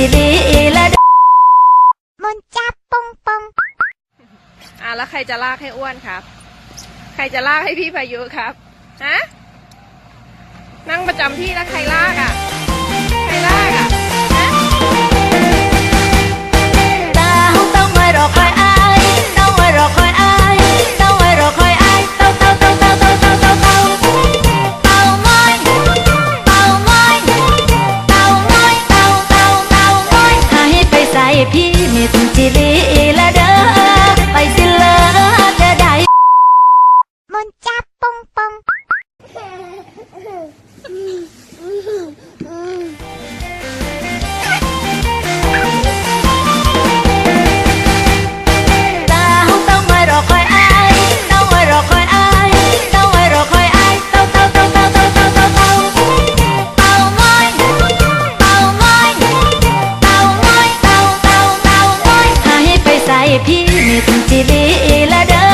จิลีละมันจับปองปองแล้วใครจะลากให้อ้วนครับใครจะลากให้พี่พายุครับฮะนั่งประจำที่แล้วใครลากใครลากตาห้องต้องไว้รอคอยอายต้องไว้รอคอยอายต้องไว้รอคอยอายเต้าเต้าเต้าเต้าเต้าเต้าเต้าเต้าเต้าง้อยเต้าง้อยเต้าง้อยเต้าเต้าเต้าง้อยหาให้ไปใส่พี่มิตรจิลีละเด้อไปสิเลอจะได้มันจับปองปองพี่มิตรจิลีละเด้อ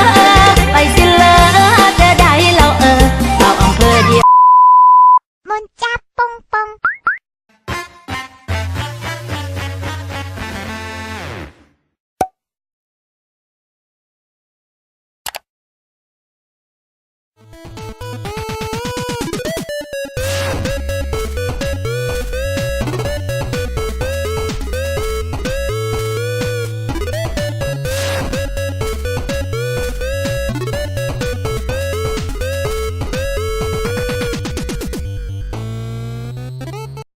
ไปสิเลอจะได้เราเอาอำเภอเดียวมันจับปองปอง